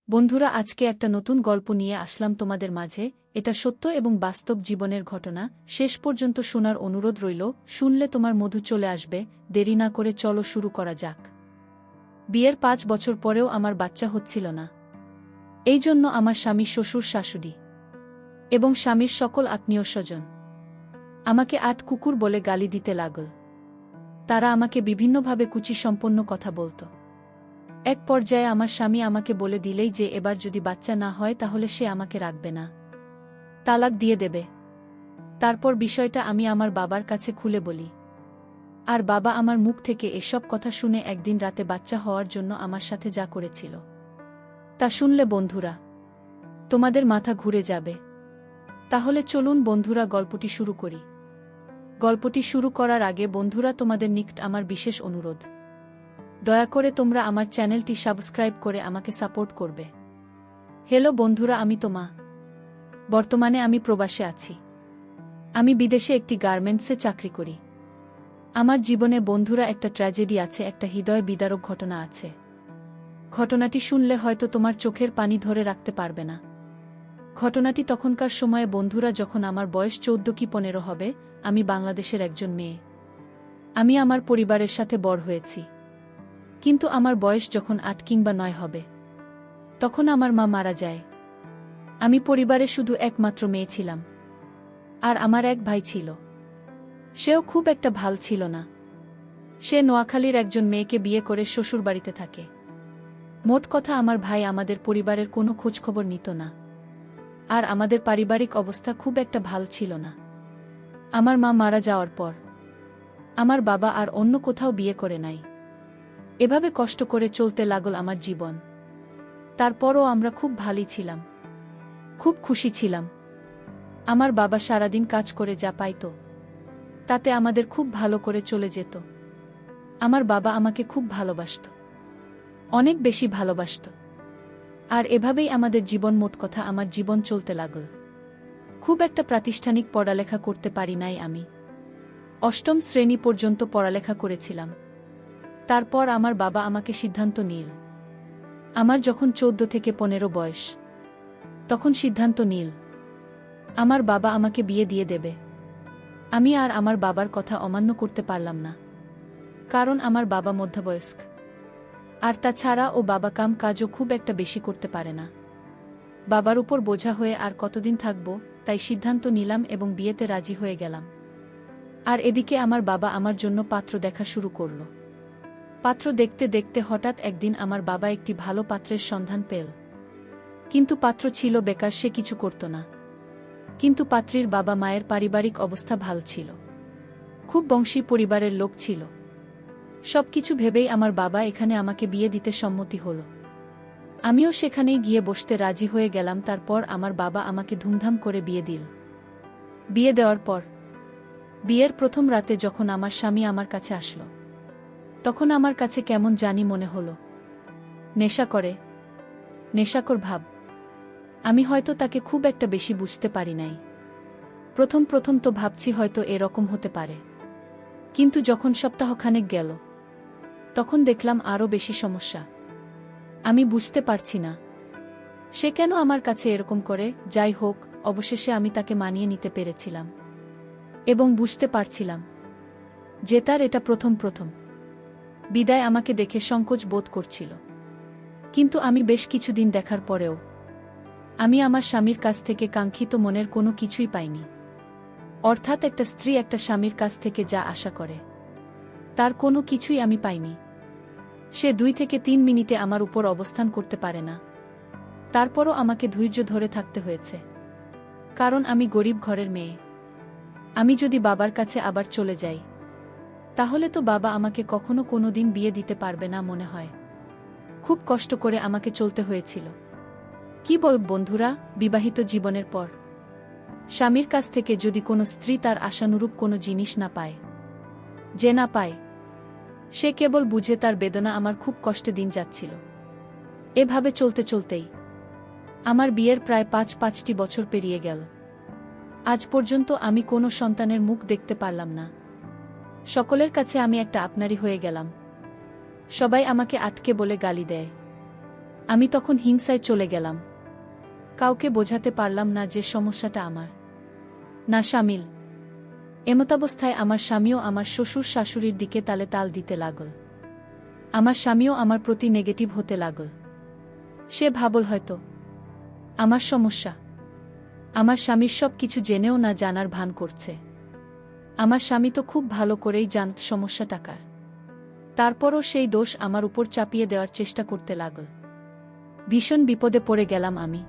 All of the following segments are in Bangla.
বন্ধুরা, আজকে একটা নতুন গল্প নিয়ে আসলাম তোমাদের মাঝে। এটা সত্য এবং বাস্তব জীবনের ঘটনা। শেষ পর্যন্ত শোনার অনুরোধ রইল। শুনলে তোমার মধু চলে আসবে। দেরি না করে চলো শুরু করা যাক। বিয়ের ৫ বছর পরেও আমার বাচ্চা হচ্ছিল না। এই জন্য আমার স্বামী, শ্বশুর, শাশুড়ি এবং স্বামীর সকল আত্মীয় স্বজন আমাকে আট কুকুর বলে গালি দিতে লাগল। তারা আমাকে বিভিন্নভাবে কুচিসম্পন্ন কথা বলত। এক পর্যায়ে আমার স্বামী আমাকে বলে দিলেই যে এবার যদি বাচ্চা না হয় তাহলে সে আমাকে রাখবে না, তালাক দিয়ে দেবে। তারপর বিষয়টা আমি আমার বাবার কাছে খুলে বলি। আর বাবা আমার মুখ থেকে এসব কথা শুনে একদিন রাতে বাচ্চা হওয়ার জন্য আমার সাথে যা করেছিল তা শুনলে বন্ধুরা তোমাদের মাথা ঘুরে যাবে। তাহলে চলুন বন্ধুরা, গল্পটি শুরু করি। গল্পটি শুরু করার আগে বন্ধুরা, তোমাদের নিকট আমার বিশেষ অনুরোধ, দয়া করে তোমরা আমার চ্যানেলটি সাবস্ক্রাইব করে আমাকে সাপোর্ট করবে। হ্যালো বন্ধুরা, আমি তোমা। বর্তমানে আমি প্রবাসে আছি। আমি বিদেশে একটি গার্মেন্টসে চাকরি করি। আমার জীবনে বন্ধুরা একটা ট্র্যাজেডি আছে, একটা হৃদয় বিদারক ঘটনা আছে। ঘটনাটি শুনলে হয়তো তোমার চোখের পানি ধরে রাখতে পারবে না। ঘটনাটি তখনকার সময়ে বন্ধুরা, যখন আমার বয়স ১৪ কি ১৫ হবে। আমি বাংলাদেশের একজন মেয়ে। আমি আমার পরিবারের সাথে বড় হয়েছি। কিন্তু আমার বয়স যখন ৮ কিংবা ৯ হবে, তখন আমার মা মারা যায়। আমি পরিবারে শুধু একমাত্র মেয়ে ছিলাম। আর আমার এক ভাই ছিল। সেও খুব একটা ভাল ছিল না। সে নোয়াখালীর একজন মেয়েকে বিয়ে করে শ্বশুরবাড়িতে থাকে। মোট কথা, আমার ভাই আমাদের পরিবারের কোনো খোঁজখবর নিত না। আর আমাদের পারিবারিক অবস্থা খুব একটা ভাল ছিল না। আমার মা মারা যাওয়ার পর আমার বাবা আর অন্য কোথাও বিয়ে করে নাই। এভাবে কষ্ট করে চলতে লাগল আমার জীবন। তারপরও আমরা খুব ভালোই ছিলাম, খুব খুশি ছিলাম। আমার বাবা সারাদিন কাজ করে যা পাইত তাতে আমাদের খুব ভালো করে চলে যেত। আমার বাবা আমাকে খুব ভালোবাসত, অনেক বেশি ভালোবাসত। আর এভাবেই আমাদের জীবন, মোট কথা আমার জীবন চলতে লাগল। খুব একটা প্রাতিষ্ঠানিক পড়ালেখা করতে পারি নাই আমি। ৮ম শ্রেণী পর্যন্ত পড়ালেখা করেছিলাম। তারপর আমার বাবা আমাকে সিদ্ধান্ত নিল। আমার যখন ১৪ থেকে ১৫ বয়স, তখন সিদ্ধান্ত নিল আমার বাবা আমাকে বিয়ে দিয়ে দেবে। আমি আর আমার বাবার কথা অমান্য করতে পারলাম না, কারণ আমার বাবা মধ্যবয়স্ক। আর তাছাড়া ও বাবা কাম কাজও খুব একটা বেশি করতে পারে না। বাবার উপর বোঝা হয়ে আর কতদিন থাকব, তাই সিদ্ধান্ত নিলাম এবং বিয়েতে রাজি হয়ে গেলাম। আর এদিকে আমার বাবা আমার জন্য পাত্র দেখা শুরু করল। পাত্র দেখতে দেখতে হঠাৎ একদিন আমার বাবা একটি ভালো পাত্রের সন্ধান পেল। কিন্তু পাত্র ছিল বেকার, সে কিছু করত না। কিন্তু পাত্রীর বাবা মায়ের পারিবারিক অবস্থা ভালো ছিল, খুব বংশী পরিবারের লোক ছিল। সবকিছু ভেবেই আমার বাবা এখানে আমাকে বিয়ে দিতে সম্মতি হল। আমিও সেখানেই গিয়ে বসতে রাজি হয়ে গেলাম। তারপর আমার বাবা আমাকে ধুমধাম করে বিয়ে দিল। বিয়ে দেওয়ার পর বিয়ের প্রথম রাতে যখন আমার স্বামী আমার কাছে আসলো, তখন আমার কাছে কেমন জানি মনে হলো নেশা করে, নেশাকর ভাব। আমি হয়তো তাকে খুব একটা বেশি বুঝতে পারি নাই। প্রথম প্রথম তো ভাবছি হয়তো এরকম হতে পারে। কিন্তু যখন সপ্তাহখানেক গেল, তখন দেখলাম আরও বেশি সমস্যা। আমি বুঝতে পারছি না সে কেন আমার কাছে এরকম করে। যাই হোক, অবশেষে আমি তাকে মানিয়ে নিতে পেরেছিলাম এবং বুঝতে পারছিলাম যে তার এটা প্রথম প্রথম। বিদায় আমাকে দেখে সংকোচ বোধ করছিল। কিন্তু আমি বেশ কিছুদিন দেখার পরেও আমি আমার স্বামীর কাছ থেকে কাঙ্ক্ষিত মনের কোনো কিছুই পাইনি। অর্থাৎ একটা স্ত্রী একটা স্বামীর কাছ থেকে যা আশা করে তার কোনো কিছুই আমি পাইনি। সে ২ থেকে ৩ মিনিটে আমার উপর অবস্থান করতে পারে না। তারপরও আমাকে ধৈর্য ধরে থাকতে হয়েছে, কারণ আমি গরিব ঘরের মেয়ে। আমি যদি বাবার কাছে আবার চলে যাই, তাহলে তো বাবা আমাকে কখনো কোনোদিন বিয়ে দিতে পারবে না মনে হয়। খুব কষ্ট করে আমাকে চলতে হয়েছিল। কি বল বন্ধুরা, বিবাহিত জীবনের পর স্বামীর কাছ থেকে যদি কোনো স্ত্রী তার আশানুরূপ কোনো জিনিস না পায়, যে না পায়, সে কেবল বুঝে তার বেদনা। আমার খুব কষ্টে দিন যাচ্ছিল। এভাবে চলতে চলতেই আমার বিয়ের প্রায় ৫টি বছর পেরিয়ে গেল। আজ পর্যন্ত আমি কোনো সন্তানের মুখ দেখতে পারলাম না। সকলের কাছে আমি একটা আপনারই হয়ে গেলাম। সবাই আমাকে আটকে বলে গালি দেয়। আমি তখন হিংসায় চলে গেলাম। কাউকে বোঝাতে পারলাম না যে সমস্যাটা আমার না শামিল। এমতাবস্থায় আমার স্বামীও আমার শ্বশুর শাশুড়ির দিকে তালে তাল দিতে লাগল। আমার স্বামীও আমার প্রতি নেগেটিভ হতে লাগল। সে ভাবল হয়তো আমার সমস্যা। আমার স্বামীর সব কিছু জেনেও না জানার ভান করছে। আমার স্বামী তো খুব ভালো করেই জানত সমস্যা টাকার। তারপরও সেই দোষ আমার উপর চাপিয়ে দেওয়ার চেষ্টা করতে লাগল। ভীষণ বিপদে পড়ে গেলাম আমি।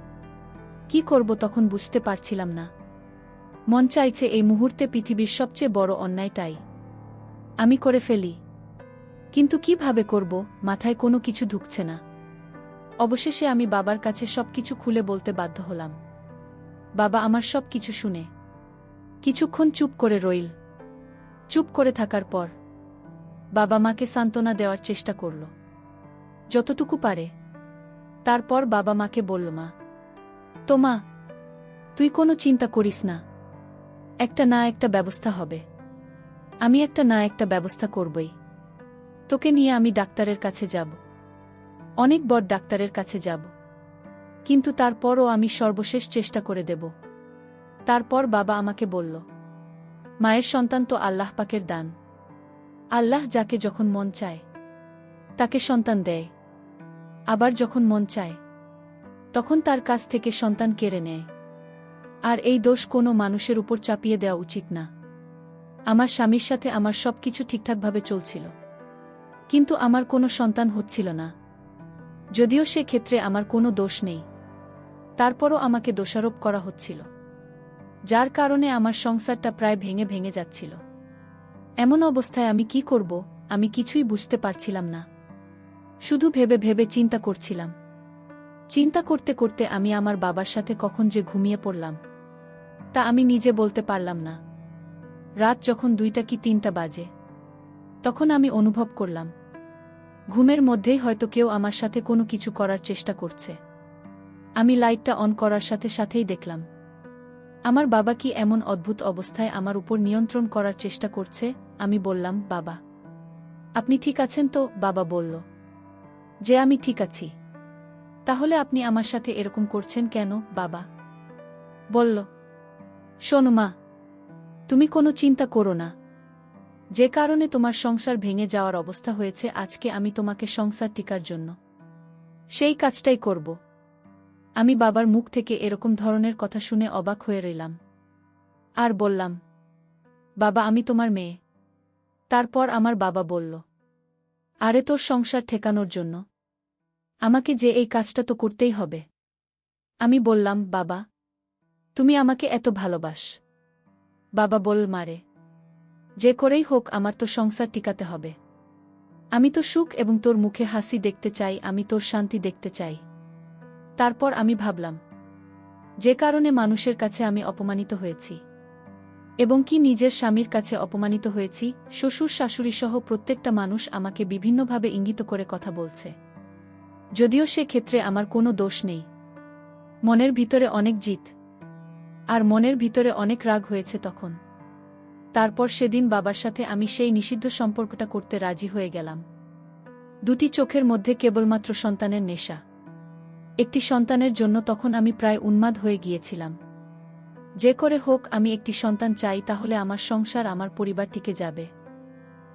কি করব তখন বুঝতে পারছিলাম না। মন চাইছে এই মুহূর্তে পৃথিবীর সবচেয়ে বড় অন্যায়টাই আমি করে ফেলি, কিন্তু কিভাবে করব মাথায় কোনো কিছু ঢুকছে না। অবশেষে আমি বাবার কাছে সবকিছু খুলে বলতে বাধ্য হলাম। বাবা আমার সব কিছু শুনে কিছুক্ষণ চুপ করে রইল। চুপ করে থাকার পর বাবা মাকে সান্ত্বনা দেওয়ার চেষ্টা করল যতটুকু পারে। তারপর বাবা মাকে বলল, মা, তো মা, তুই কোনো চিন্তা করিস না, একটা না একটা ব্যবস্থা হবে। আমি একটা না একটা ব্যবস্থা করবই। তোকে নিয়ে আমি ডাক্তারের কাছে যাব, অনেক বড় ডাক্তারের কাছে যাব, কিন্তু তারপরও আমি সর্বশেষ চেষ্টা করে দেব। তারপর বাবা আমাকে বলল, মায়ের সন্তান তো আল্লাহ পাকের দান। আল্লাহ যাকে যখন মন চায় তাকে সন্তান দেয়, আবার যখন মন চায় তখন তার কাছ থেকে সন্তান কেড়ে নেয়। আর এই দোষ কোনো মানুষের উপর চাপিয়ে দেওয়া উচিত না। আমার স্বামীর সাথে আমার সবকিছু ঠিকঠাকভাবে চলছিল, কিন্তু আমার কোনো সন্তান হচ্ছিল না। যদিও সে ক্ষেত্রে আমার কোনো দোষ নেই, তারপরও আমাকে দোষারোপ করা হচ্ছিল, যার কারণে আমার সংসারটা প্রায় ভেঙে ভেঙে যাচ্ছিল। এমন অবস্থায় আমি কি করব আমি কিছুই বুঝতে পারছিলাম না। শুধু ভেবে ভেবে চিন্তা করছিলাম। চিন্তা করতে করতে আমি আমার বাবার সাথে কখন যে ঘুমিয়ে পড়লাম তা আমি নিজে বলতে পারলাম না। রাত যখন 2টা কি 3টা বাজে, তখন আমি অনুভব করলাম ঘুমের মধ্যেই হয়তো কেউ আমার সাথে কোনো কিছু করার চেষ্টা করছে। আমি লাইটটা অন করার সাথে সাথেই দেখলাম আমার বাবা কি এমন অদ্ভুত অবস্থায় আমার উপর নিয়ন্ত্রণ করার চেষ্টা করছে। আমি বললাম, বাবা, আপনি ঠিক আছেন তো? বাবা বলল যে আমি ঠিক আছি। তাহলে আপনি আমার সাথে এরকম করছেন কেন? বাবা বলল, শোনো মা, তুমি কোনো চিন্তা করো না। যে কারণে তোমার সংসার ভেঙে যাওয়ার অবস্থা হয়েছে, আজকে আমি তোমাকে সংসার টিকার জন্য সেই কাজটাই করব। আমি বাবার মুখ থেকে এরকম ধরনের কথা শুনে অবাক হয়ে রইলাম আর বললাম, বাবা, আমি তোমার মেয়ে। তারপর আমার বাবা বলল, আরে তোর সংসার ঠেকানোর জন্য আমাকে যে এই কাজটা তো করতেই হবে। আমি বললাম, বাবা, তুমি আমাকে এত ভালোবাস। বাবা বলল, মারে, যে করেই হোক আমার তো সংসার টিকাতে হবে। আমি তো সুখ এবং তোর মুখে হাসি দেখতে চাই, আমি তোর শান্তি দেখতে চাই। তারপর আমি ভাবলাম, যে কারণে মানুষের কাছে আমি অপমানিত হয়েছি এবং কি নিজের স্বামীর কাছে অপমানিত হয়েছি, শ্বশুর শাশুড়ি সহ প্রত্যেকটা মানুষ আমাকে বিভিন্নভাবে ইঙ্গিত করে কথা বলছে, যদিও সে ক্ষেত্রে আমার কোনো দোষ নেই। মনের ভিতরে অনেক জিত আর মনের ভিতরে অনেক রাগ হয়েছে তখন। তারপর সেদিন বাবার সাথে আমি সেই নিষিদ্ধ সম্পর্কটা করতে রাজি হয়ে গেলাম। 2টি চোখের মধ্যে কেবলমাত্র সন্তানের নেশা। একটি সন্তানের জন্য তখন আমি প্রায় উন্মাদ হয়ে গিয়েছিলাম। যে করে হোক আমি একটি সন্তান চাই, তাহলে আমার সংসার, আমার পরিবার টিকে যাবে।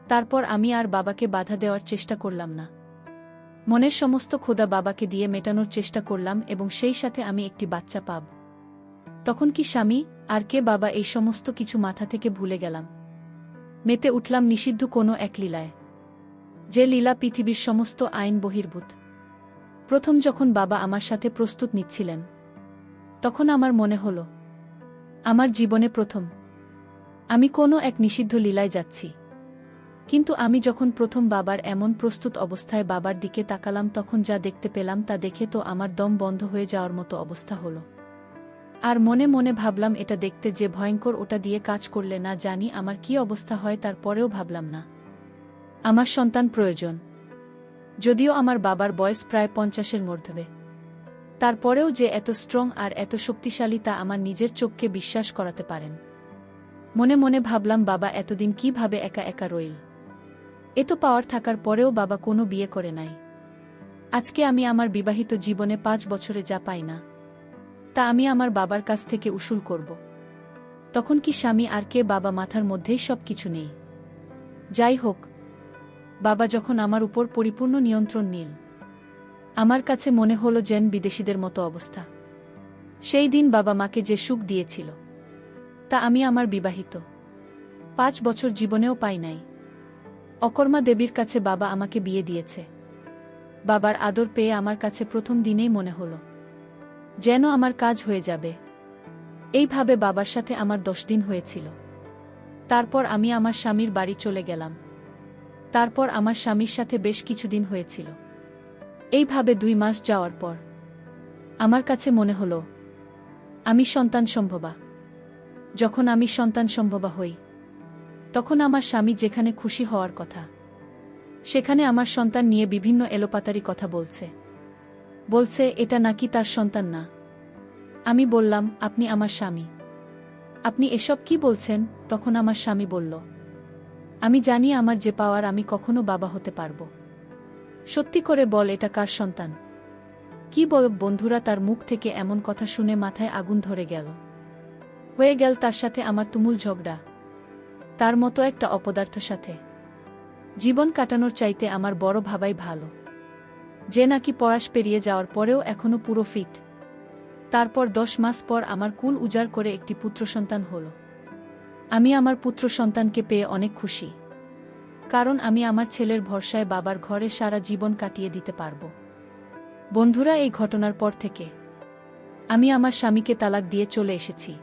তারপর আমি আর বাবাকে বাধা দেওয়ার চেষ্টা করলাম না। মনের সমস্ত ক্ষুধা বাবাকে দিয়ে মেটানোর চেষ্টা করলাম এবং সেই সাথে আমি একটি বাচ্চা পাব। তখন কি স্বামী আর কে বাবা, এই সমস্ত কিছু মাথা থেকে ভুলে গেলাম। মেতে উঠলাম নিষিদ্ধ কোনো এক লীলায়, যে লীলা পৃথিবীর সমস্ত আইন বহির্ভূত। প্রথম যখন বাবা আমার সাথে প্রস্তুত নিচ্ছিলেন, তখন আমার মনে হলো আমার জীবনে প্রথম আমি কোনো এক নিষিদ্ধ লীলায় যাচ্ছি। কিন্তু আমি যখন প্রথম বাবার এমন প্রস্তুত অবস্থায় বাবার দিকে তাকালাম, তখন যা দেখতে পেলাম তা দেখে তো আমার দম বন্ধ হয়ে যাওয়ার মতো অবস্থা হলো। আর মনে মনে ভাবলাম, এটা দেখতে যে ভয়ঙ্কর, ওটা দিয়ে কাজ করলে না জানি আমার কি অবস্থা হয়। তারপরেও ভাবলাম না, আমার সন্তান প্রয়োজন। যদিও আমার বাবার বয়স প্রায় 50-এর মধ্যে, তারপরেও যে এত স্ট্রং আর এত শক্তিশালী তা আমার নিজের চোখকে বিশ্বাস করাতে পারেন। মনে মনে ভাবলাম, বাবা এতদিন কিভাবে একা একা রইল। এত পাওয়ার থাকার পরেও বাবা কোনো বিয়ে করে নাই। আজকে আমি আমার বিবাহিত জীবনে 5 বছরে যা পাই না, তা আমি আমার বাবার কাছ থেকে উসুল করব। তখন কি স্বামী আর কে? বাবা মাথার মধ্যেই সব কিছু নেই। যাই হোক, বাবা যখন আমার উপর পরিপূর্ণ নিয়ন্ত্রণ নিল, আমার কাছে মনে হলো যেন বিদেশিদের মতো অবস্থা। সেই দিন বাবা মাকে যে সুখ দিয়েছিল, তা আমি আমার বিবাহিত 5 বছর জীবনেও পাই নাই। অকর্মা দেবীর কাছে বাবা আমাকে বিয়ে দিয়েছে। বাবার আদর পেয়ে আমার কাছে প্রথম দিনেই মনে হলো যেন আমার কাজ হয়ে যাবে। এইভাবে বাবার সাথে আমার 10 দিন হয়েছিল। তারপর আমি আমার স্বামীর বাড়ি চলে গেলাম। তারপর আমার স্বামীর সাথে বেশ কিছুদিন হয়েছিল। এইভাবে 2 মাস যাওয়ার পর আমার কাছে মনে হলো আমি সন্তান সম্ভবা। যখন আমি সন্তান সম্ভবা হই, তখন আমার স্বামী যেখানে খুশি হওয়ার কথা, সেখানে আমার সন্তান নিয়ে বিভিন্ন এলোপাতারি কথা বলছে এটা নাকি তার সন্তান না। আমি বললাম, আপনি আমার স্বামী, আপনি এসব কি বলছেন? তখন আমার স্বামী বলল, আমি জানি আমার যে পাওয়ার, আমি কখনো বাবা হতে পারবো। সত্যি করে বল, এটা কার সন্তান? কি বল? বন্ধুরা, তার মুখ থেকে এমন কথা শুনে মাথায় আগুন ধরে গেল। হয়ে গেল তার সাথে আমার তুমুল ঝগড়া। তার মতো একটা অপদার্থ সাথে জীবন কাটানোর চাইতে আমার বড় ভাবাই ভালো, যে নাকি পড়াশ পেরিয়ে যাওয়ার পরেও এখনো পুরো ফিট। তারপর 10 মাস পর আমার কুল উজাড় করে একটি পুত্র সন্তান হল। আমি আমার পুত্র সন্তানকে পেয়ে অনেক খুশি, কারণ আমি আমার ছেলের ভরসায় বাবার ঘরে সারা জীবন কাটিয়ে দিতে পারব। বন্ধুরা, এই ঘটনার পর থেকে আমি আমার স্বামীকে তালাক দিয়ে চলে এসেছি।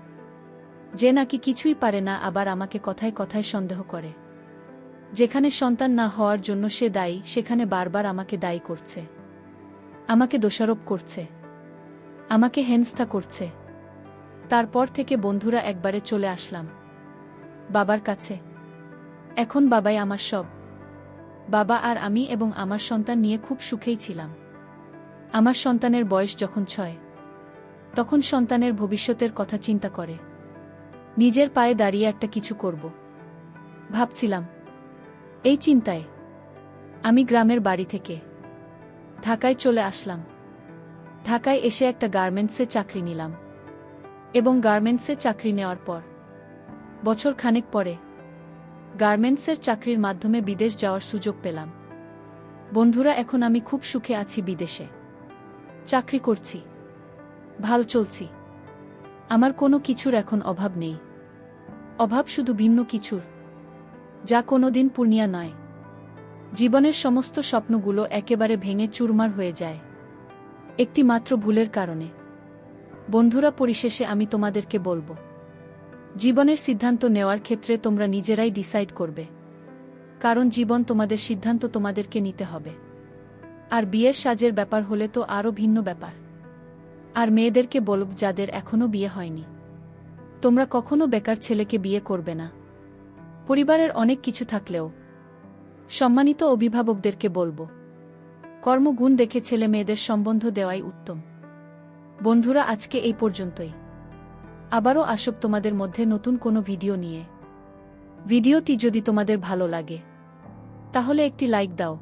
যে নাকি কিছুই পারে না, আবার আমাকে কথায় কথায় সন্দেহ করে। যেখানে সন্তান না হওয়ার জন্য সে দায়ী, সেখানে বারবার আমাকে দায়ী করছে, আমাকে দোষারোপ করছে, আমাকে হেনস্থা করছে। তারপর থেকে বন্ধুরা একবারে চলে আসলাম বাবার কাছে। এখন বাবাই আমার সব। বাবা আর আমি এবং আমার সন্তান নিয়ে খুব সুখেই ছিলাম। আমার সন্তানের বয়স যখন 6, তখন সন্তানের ভবিষ্যতের কথা চিন্তা করে নিজের পায়ে দাঁড়িয়ে একটা কিছু করব ভাবছিলাম। এই চিন্তায় আমি গ্রামের বাড়ি থেকে ঢাকায় চলে আসলাম। ঢাকায় এসে একটা গার্মেন্টসে চাকরি নিলাম, এবং গার্মেন্টসে চাকরি নেওয়ার পর বছর খানেক পরে গার্মেন্টসের চাকরির মাধ্যমে বিদেশ যাওয়ার সুযোগ পেলাম। বন্ধুরা, এখন আমি খুব সুখে আছি, বিদেশে চাকরি করছি, ভাল চলছি। আমার কোনো কিছুর এখন অভাব নেই। অভাব শুধু ভিন্ন কিছুর, যা কোনোদিন পূর্ণিয়া নয়। জীবনের সমস্ত স্বপ্নগুলো একেবারে ভেঙে চুরমার হয়ে যায় একটি মাত্র ভুলের কারণে। বন্ধুরা, পরিশেষে আমি তোমাদেরকে বলবো, জীবনের সিদ্ধান্ত নেওয়ার ক্ষেত্রে তোমরা নিজেরাই ডিসাইড করবে, কারণ জীবন তোমাদের সিদ্ধান্ত তোমাদেরকে নিতে হবে। আর বিয়ের সাজের ব্যাপার হলে তো আরও ভিন্ন ব্যাপার। আর মেয়েদেরকে বলব, যাদের এখনো বিয়ে হয়নি, তোমরা কখনো বেকার ছেলেকে বিয়ে করবে না। পরিবারের অনেক কিছু থাকলেও সম্মানিত অভিভাবকদেরকে বলবো, কর্মগুণ দেখে ছেলে মেয়েদের সম্বন্ধ দেওয়াই উত্তম। বন্ধুরা, আজকে এই পর্যন্তই। আবারও আসব তোমাদের মধ্যে নতুন কোনো ভিডিও নিয়ে। ভিডিওটি যদি তোমাদের ভালো লাগে, তাহলে একটি লাইক দাও।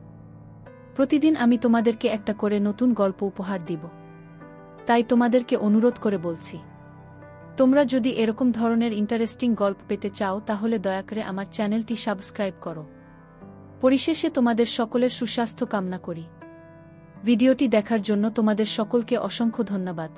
প্রতিদিন আমি তোমাদেরকে একটা করে নতুন গল্প উপহার দিব, তাই তোমাদেরকে অনুরোধ করে বলছি, তোমরা যদি এরকম ধরনের ইন্টারেস্টিং গল্প পেতে চাও, তাহলে দয়া করে আমার চ্যানেলটি সাবস্ক্রাইব করো। পরিশেষে তোমাদের সকলের সুস্বাস্থ্য কামনা করি। ভিডিওটি দেখার জন্য তোমাদের সকলকে অসংখ্য ধন্যবাদ।